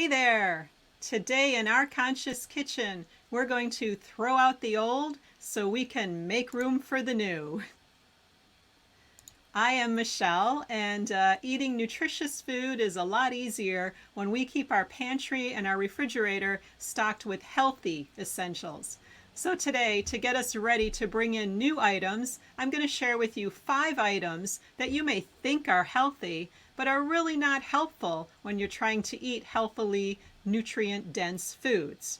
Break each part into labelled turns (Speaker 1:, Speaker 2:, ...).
Speaker 1: there! Today in our conscious kitchen, we're going to throw out the old so we can make room for the new. I am Michelle, and eating nutritious food is a lot easier when we keep our pantry and our refrigerator stocked with healthy essentials. So today, to get us ready to bring in new items, I'm going to share with you 5 items that you may think are healthy, but are really not helpful when you're trying to eat healthily, nutrient-dense foods.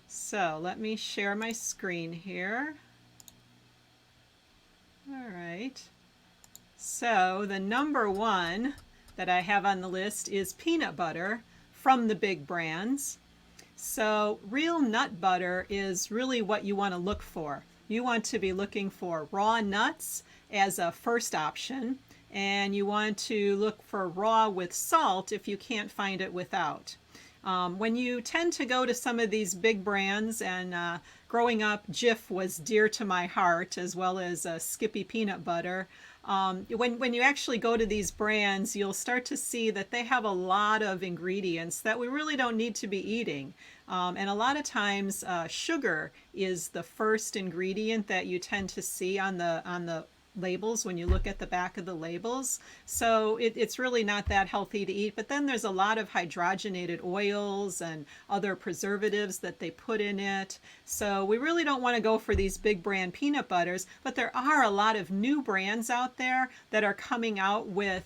Speaker 1: So let me share my screen here. All right. So the number 1 that I have on the list is peanut butter from the big brands. So real nut butter is really what you want to look for. You want to be looking for raw nuts as a first option, and you want to look for raw with salt if you can't find it without. When you tend to go to some of these big brands, and growing up, Jif was dear to my heart, as well as Skippy peanut butter. When you actually go to these brands, you'll start to see that they have a lot of ingredients that we really don't need to be eating. And a lot of times sugar is the first ingredient that you tend to see on the labels when you look at the back of the labels. So it's really not that healthy to eat. But then there's a lot of hydrogenated oils and other preservatives that they put in it. So we really don't want to go for these big brand peanut butters, but there are a lot of new brands out there that are coming out with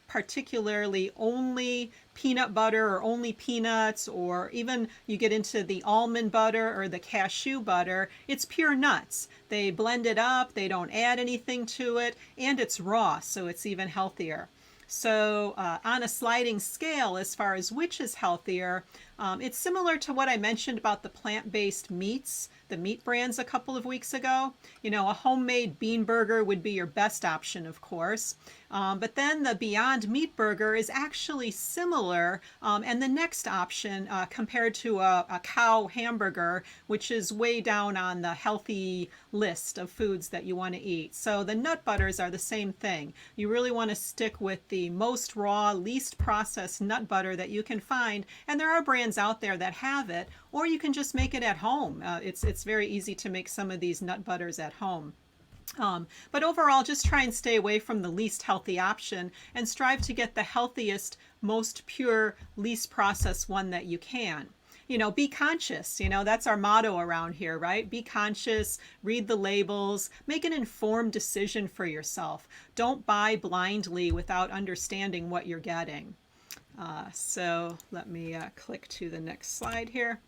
Speaker 1: particularly only peanut butter or only peanuts, or even you get into the almond butter or the cashew butter. It's pure nuts. They blend it up, they don't add anything to it, and it's raw, so it's even healthier. So on a sliding scale as far as which is healthier, it's similar to what I mentioned about the plant-based meats, the meat brands a couple of weeks ago. You know, a homemade bean burger would be your best option, of course. But then the Beyond Meat burger is actually similar, and the next option compared to a cow hamburger, which is way down on the healthy list of foods that you want to eat. So the nut butters are the same thing. You really want to stick with the most raw, least processed nut butter that you can find, and there are brands out there that have it, or you can just make it at home. It's very easy to make some of these nut butters at home. But overall, just try and stay away from the least healthy option and strive to get the healthiest, most pure, least processed one that you can. You know, be conscious. You know, that's our motto around here, right? Be conscious, read the labels, make an informed decision for yourself. Don't buy blindly without understanding what you're getting. So let me click to the next slide here.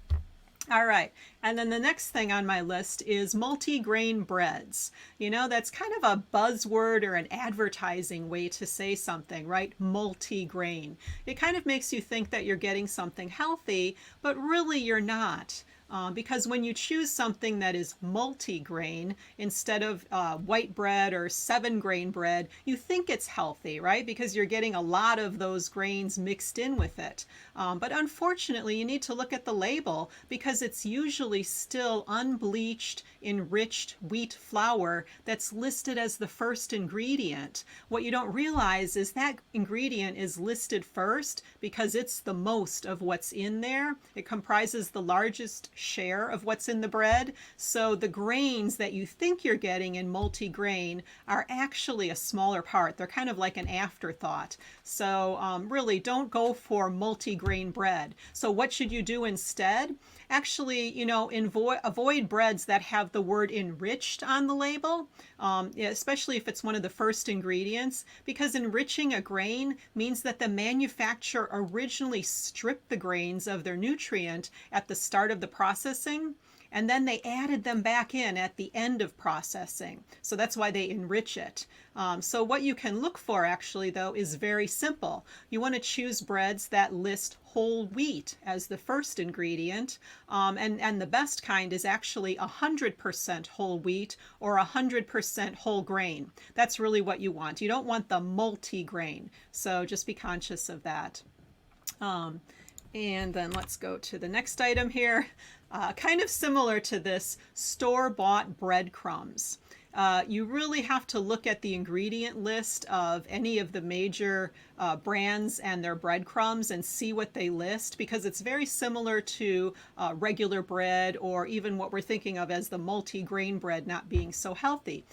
Speaker 1: All right, and then the next thing on my list is multi-grain breads. You know, that's kind of a buzzword or an advertising way to say something, right? Multi-grain. It kind of makes you think that you're getting something healthy, but really you're not. Because when you choose something that is multi-grain instead of white bread or 7-grain bread, you think it's healthy, right? Because you're getting a lot of those grains mixed in with it. But unfortunately, you need to look at the label because it's usually still unbleached, enriched wheat flour that's listed as the first ingredient. What you don't realize is that ingredient is listed first because it's the most of what's in there. It comprises the largest share of what's in the bread. So the grains that you think you're getting in multi-grain are actually a smaller part. They're kind of like an afterthought. So really don't go for multi-grain bread. So what should you do instead? Actually, you know, avoid breads that have the word enriched on the label, especially if it's one of the first ingredients, because enriching a grain means that the manufacturer originally stripped the grains of their nutrient at the start of the processing, and then they added them back in at the end of processing. So that's why they enrich it. So what you can look for actually though is very simple. You want to choose breads that list whole wheat as the first ingredient, and the best kind is actually 100% whole wheat or 100% whole grain. That's really what you want. You don't want the multi-grain, so just be conscious of that. And then let's go to the next item here. Kind of similar to this, store-bought breadcrumbs. You really have to look at the ingredient list of any of the major brands and their breadcrumbs and see what they list, because it's very similar to regular bread, or even what we're thinking of as the multi-grain bread not being so healthy.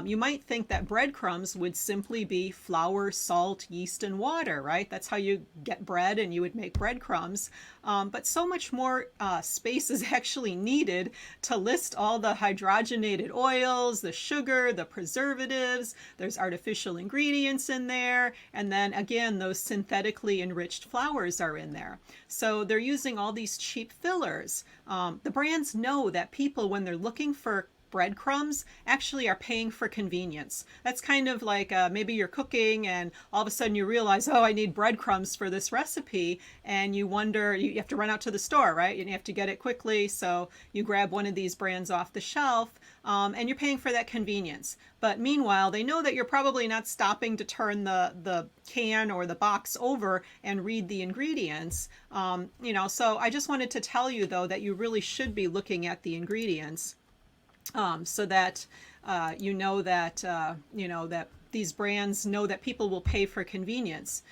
Speaker 1: You might think that breadcrumbs would simply be flour, salt, yeast, and water, right? That's how you get bread, and you would make breadcrumbs. But so much more space is actually needed to list all the hydrogenated oils, the sugar, the preservatives. There's artificial ingredients in there. And then again, those synthetically enriched flours are in there. So they're using all these cheap fillers. The brands know that people, when they're looking for breadcrumbs, actually are paying for convenience. That's kind of like maybe you're cooking and all of a sudden you realize, oh, I need breadcrumbs for this recipe, and you wonder, you have to run out to the store, right? And you have to get it quickly, so you grab one of these brands off the shelf, and you're paying for that convenience. But meanwhile, they know that you're probably not stopping to turn the can or the box over and read the ingredients. So I just wanted to tell you, though, that you really should be looking at the ingredients. So that that these brands know that people will pay for convenience.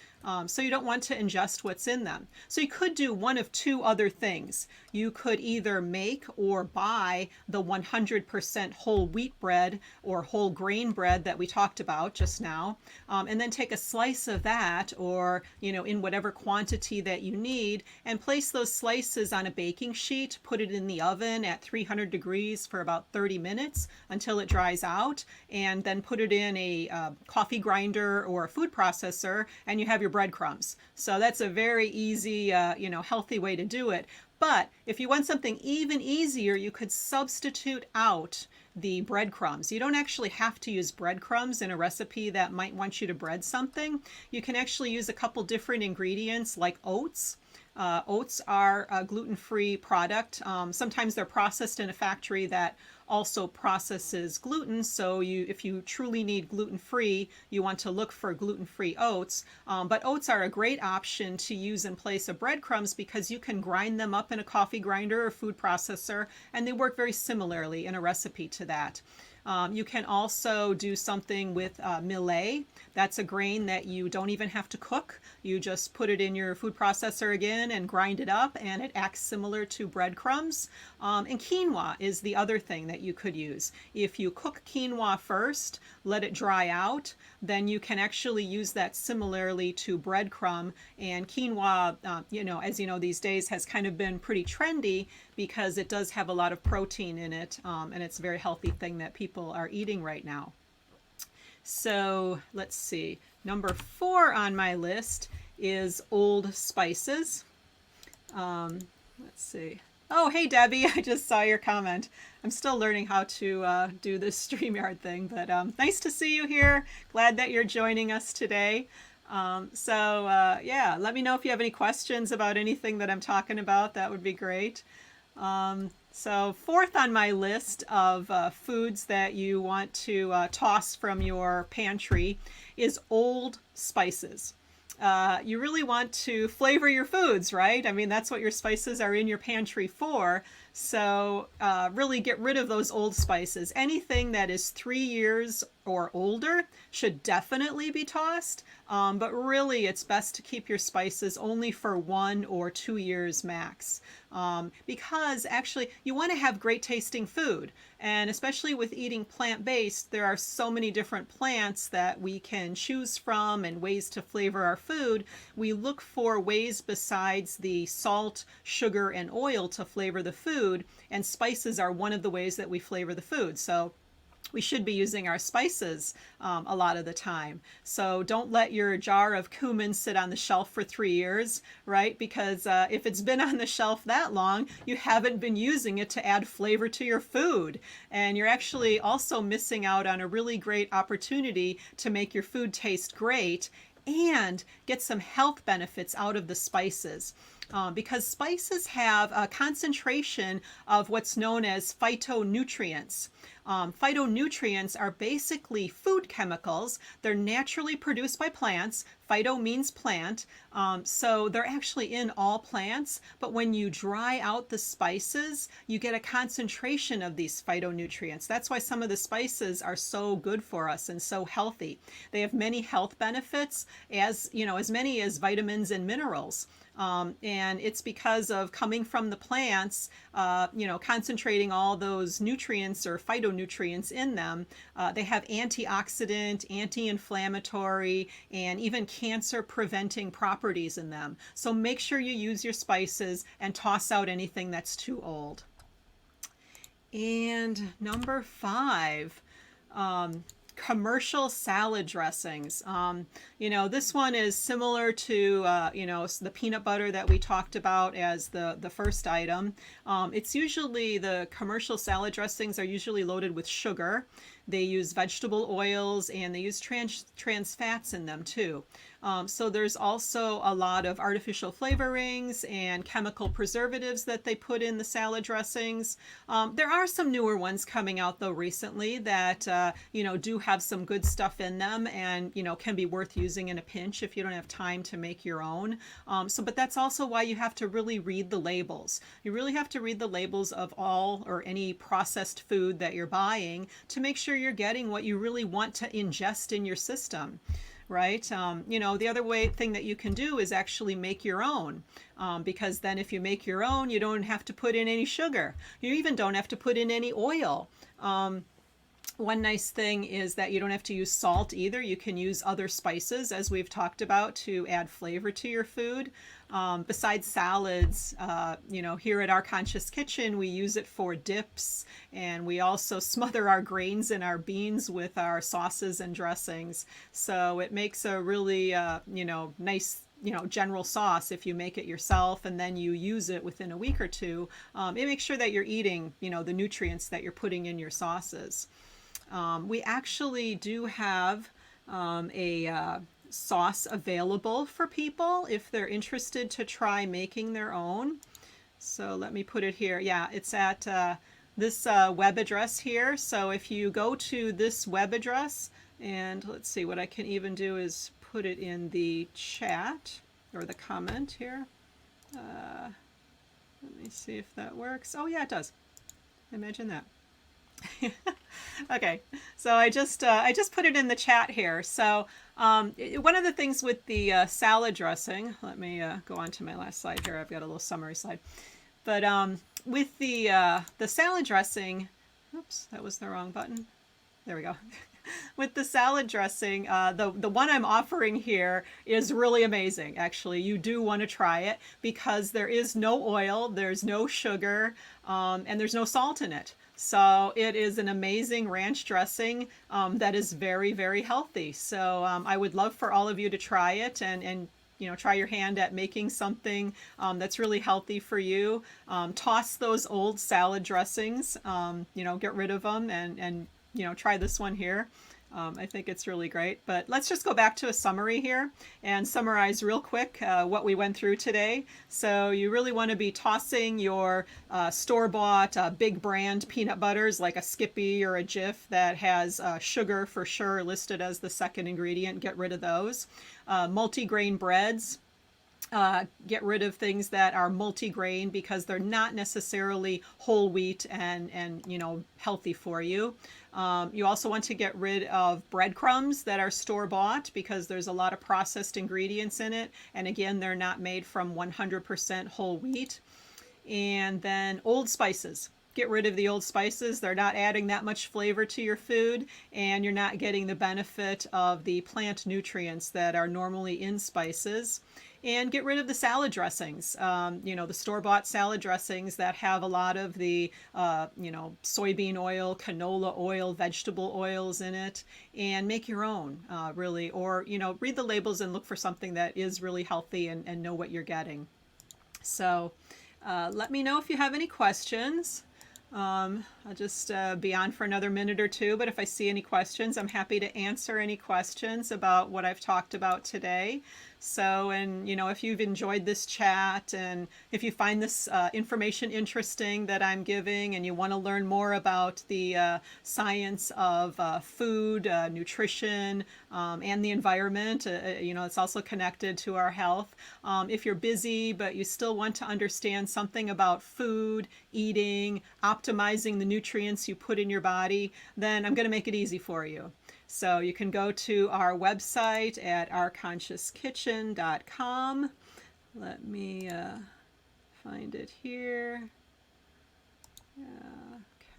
Speaker 1: So you don't want to ingest what's in them. So you could do one of two other things. You could either make or buy the 100% whole wheat bread or whole grain bread that we talked about just now, and then take a slice of that, or in whatever quantity that you need, and place those slices on a baking sheet, put it in the oven at 300 degrees for about 30 minutes until it dries out, and then put it in a coffee grinder or a food processor, and you have your breadcrumbs. So that's a very easy, healthy way to do it. But if you want something even easier, you could substitute out the breadcrumbs. You don't actually have to use breadcrumbs in a recipe that might want you to bread something. You can actually use a couple different ingredients, like oats. Oats are a gluten-free product. Sometimes they're processed in a factory that also processes gluten, so if you truly need gluten-free, you want to look for gluten-free oats. But oats are a great option to use in place of breadcrumbs, because you can grind them up in a coffee grinder or food processor, and they work very similarly in a recipe to that. You can also do something with millet. That's a grain that you don't even have to cook. You just put it in your food processor again and grind it up, and it acts similar to breadcrumbs. And quinoa is the other thing that you could use. If you cook quinoa first, let it dry out, then you can actually use that similarly to breadcrumb. And quinoa, as you know, these days has kind of been pretty trendy because it does have a lot of protein in it, and it's a very healthy thing that people are eating right now. So let's see. Number 4 on my list is old spices. Let's see. Oh, hey, Debbie, I just saw your comment. I'm still learning how to do this StreamYard thing, but nice to see you here. Glad that you're joining us today. Let me know if you have any questions about anything that I'm talking about. That would be great. So 4th on my list of foods that you want to toss from your pantry is old spices. You really want to flavor your foods, right? I mean, that's what your spices are in your pantry for. So really get rid of those old spices. Anything that is 3 years or older should definitely be tossed. But really, it's best to keep your spices only for 1 or 2 years max. Because actually, you want to have great tasting food. And especially with eating plant-based, there are so many different plants that we can choose from and ways to flavor our food. We look for ways besides the salt, sugar, and oil to flavor the food, and spices are one of the ways that we flavor the food. So we should be using our spices a lot of the time. So don't let your jar of cumin sit on the shelf for 3 years, right? Because if it's been on the shelf that long, you haven't been using it to add flavor to your food. And you're actually also missing out on a really great opportunity to make your food taste great and get some health benefits out of the spices. because spices have a concentration of what's known as phytonutrients. Phytonutrients are basically food chemicals. They're naturally produced by plants. Phyto means plant, so they're actually in all plants, but when you dry out the spices, you get a concentration of these phytonutrients. That's why some of the spices are so good for us and so healthy. They have many health benefits, as you know, as many as vitamins and minerals. And it's because of coming from the plants, concentrating all those nutrients or phytonutrients in them. They have antioxidant, anti-inflammatory, and even cancer-preventing properties in them. So make sure you use your spices and toss out anything that's too old. And number 5, commercial salad dressings. This one is similar to, the peanut butter that we talked about as the first item. It's usually, the commercial salad dressings are usually loaded with sugar. They use vegetable oils and they use trans fats in them too. So there's also a lot of artificial flavorings and chemical preservatives that they put in the salad dressings. There are some newer ones coming out though recently that do have some good stuff in them and can be worth using in a pinch if you don't have time to make your own. But that's also why you have to really read the labels. You really have to read the labels of all or any processed food that you're buying to make sure you're getting what you really want to ingest in your system. Right? The other thing that you can do is actually make your own, because then if you make your own, you don't have to put in any sugar. You even don't have to put in any oil. One nice thing is that you don't have to use salt either. You can use other spices, as we've talked about, to add flavor to your food. Besides salads, here at Our Conscious Kitchen, we use it for dips, and we also smother our grains and our beans with our sauces and dressings. So it makes a really, nice general sauce if you make it yourself and then you use it within a week or two. It makes sure that you're eating, the nutrients that you're putting in your sauces. We actually do have a sauce available for people if they're interested to try making their own. So let me put it here. Yeah, it's at this web address here. So if you go to this web address, and let's see, what I can even do is put it in the chat or the comment here. Let me see if that works. Oh yeah, it does. Imagine that. Okay, so I just put it in the chat here. So one of the things with the salad dressing, let me go on to my last slide here. I've got a little summary slide. But with the salad dressing, oops, that was the wrong button. There we go. With the salad dressing, the one I'm offering here is really amazing. Actually, you do want to try it because there is no oil, there's no sugar, and there's no salt in it. So it is an amazing ranch dressing that is very, very healthy. So I would love for all of you to try it and try your hand at making something that's really healthy for you. Toss those old salad dressings, get rid of them and try this one here. I think it's really great. But let's just go back to a summary here and summarize real quick what we went through today. So you really want to be tossing your store-bought big brand peanut butters like a Skippy or a Jif that has sugar for sure listed as the second ingredient. Get rid of those. Multi-grain breads. Get rid of things that are multi-grain because they're not necessarily whole wheat and healthy for you. You also want to get rid of breadcrumbs that are store-bought because there's a lot of processed ingredients in it. And again, they're not made from 100% whole wheat. And then old spices. Get rid of the old spices. They're not adding that much flavor to your food, and you're not getting the benefit of the plant nutrients that are normally in spices. And get rid of the salad dressings, the store-bought salad dressings that have a lot of the, soybean oil, canola oil, vegetable oils in it, and make your own, really. Or, read the labels and look for something that is really healthy and know what you're getting. So let me know if you have any questions. I'll just be on for another minute or two, but if I see any questions, I'm happy to answer any questions about what I've talked about today. So, and if you've enjoyed this chat and if you find this information interesting that I'm giving and you want to learn more about the science of food, nutrition, and the environment, it's also connected to our health. If you're busy but you still want to understand something about food, eating, optimizing the nutrients you put in your body, then I'm going to make it easy for you. So you can go to our website at ourconsciouskitchen.com. Let me find it here.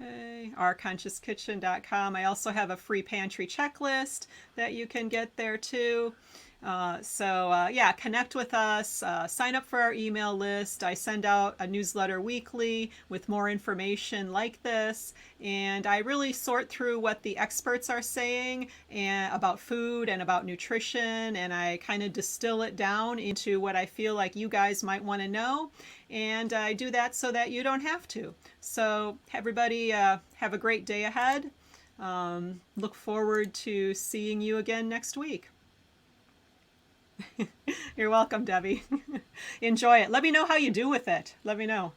Speaker 1: Okay, ourconsciouskitchen.com. I also have a free pantry checklist that you can get there too. Yeah, connect with us, sign up for our email list. I send out a newsletter weekly with more information like this, and I really sort through what the experts are saying about food and about nutrition, and I kind of distill it down into what I feel like you guys might want to know, and I do that so that you don't have to. So everybody have a great day ahead. Look forward to seeing you again next week. You're welcome, Debbie. Enjoy it. Let me know how you do with it. Let me know.